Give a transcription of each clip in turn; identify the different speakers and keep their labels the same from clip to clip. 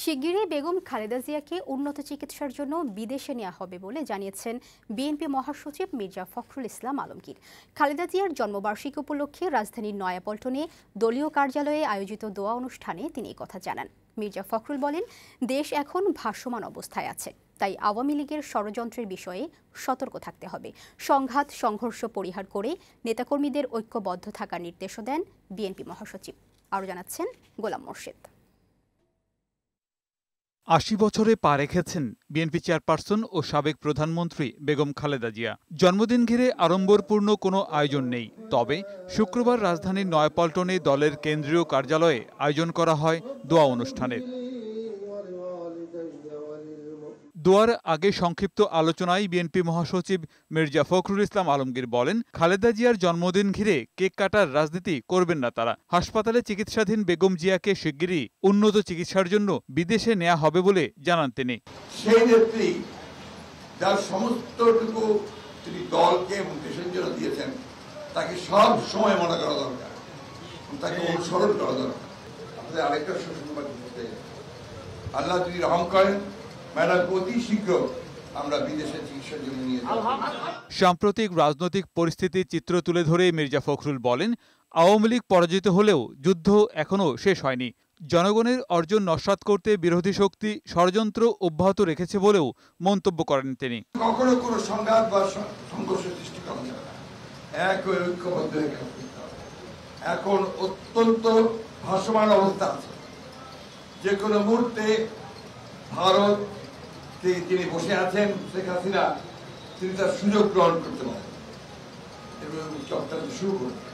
Speaker 1: শিগগিরই বেগম খালেদা জিয়াকে উন্নত চিকিৎসার জন্য বিদেশে নেওয়া হবে বলে জানিয়েছেন বিএনপি মহাসচিব মির্জা ফখরুল ইসলাম আলমগীর। খালেদা জিয়ার জন্মবার্ষিকী উপলক্ষে রাজধানীর নয়াপল্টনে দলীয় কার্যালয়ে আয়োজিত দোয়া অনুষ্ঠানে তিনি এই কথা জানান। মির্জা ফখরুল বলেন, দেশ এখন ভাসমান অবস্থায় আছে, তাই আওয়ামী লীগের ষড়যন্ত্রের বিষয়ে সতর্ক থাকতে হবে। সংঘাত সংঘর্ষ পরিহার করে নেতাকর্মীদের ঐক্যবদ্ধ থাকার নির্দেশও দেন বিএনপি মহাসচিব। আরও জানাচ্ছেন গোলাম মোর্শেদ।
Speaker 2: ৮০ বছরে পা রেখেছেন বিএনপি চেয়ারপারসন ও সাবেক প্রধানমন্ত্রী বেগম খালেদা জিয়া। জন্মদিন ঘিরে আড়ম্বরপূর্ণ কোনো আয়োজন নেই, তবে শুক্রবার রাজধানীর নয়াপল্টনে দলের কেন্দ্রীয় কার্যালয়ে আয়োজন করা হয় দোয়া অনুষ্ঠানের। দোয়ার আগে সংক্ষিপ্ত আলোচনায় বিএনপি মহাসচিব মির্জা ফখরুল ইসলাম আলমগীর বলেন, খালেদা জিয়ার জন্মদিন ঘিরে কেক কাটার রাজনীতি করবেন না তারা। হাসপাতালে চিকিৎসাধীন বেগম জিয়াকে শিগগিরই উন্নত চিকিৎসার জন্য বিদেশে নেওয়া হবে বলে জানান তিনি।
Speaker 3: সেই নেত্রী যার সমস্তটুকু তিনি দলকে এবং দেশের জন্য দিয়েছেন, তাকে সব সময় মনে করা দরকার, তাকে অনুসরণ করা দরকার। আপনাদের আরেকটা সুসংবাদ দিতে, আল্লাহ যদি রহম করেন, অতি শীঘ্র আমরা বিদেশে চিকিৎসার জন্য নিয়ে যাব।
Speaker 2: সাম্প্রতিক রাজনৈতিক পরিস্থিতির চিত্র তুলে ধরে মির্জা ফখরুল বলেন, আওয়ামী লীগ পরাজিত হলেও যুদ্ধ এখনো শেষ হয়নি। জনগণের অর্জন নস্যাৎ করতে বিরোধী শক্তি ষড়যন্ত্র অব্যাহত রেখেছে বলেও মন্তব্য করেন তিনি।
Speaker 3: কখনো কোনো সংঘাত বা সংঘর্ষ সৃষ্টি করা যাবে না, এক ঐক্যবদ্ধ হয়ে কাজ করতে হবে। এখন অত্যন্ত ভাসমান অবস্থা আছে, যে কোনো মুহূর্তে ভারত তিনি বসে আছেন, শেখ হাসিনা তিনি তার সুযোগ গ্রহণ করতে পারেন এবং চক্রান্ত শুরু করবেন।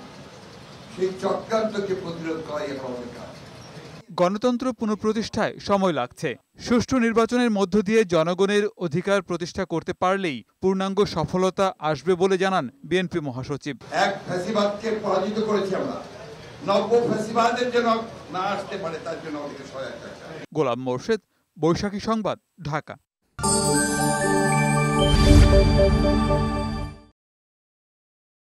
Speaker 3: সেই চক্রান্তকে প্রতিরোধ করাই এখন আমাদের কাজ।
Speaker 2: গণতন্ত্র পুনঃপ্রতিষ্ঠায় সময় লাগছে। সুষ্ঠু নির্বাচনের মধ্য দিয়ে জনগণের অধিকার প্রতিষ্ঠা করতে পারলেই পূর্ণাঙ্গ সফলতা আসবে বলে জানান বিএনপি মহাসচিব।
Speaker 3: এক ফ্যাসিবাদকে পরাজিত করেছি আমরা, নব্য ফ্যাসিবাদের যেন না আসতে পারে তার জন্য আমাদের সহায়তা।
Speaker 2: গোলাম মোর্শেদ, বৈশাখী সংবাদ, ঢাকা।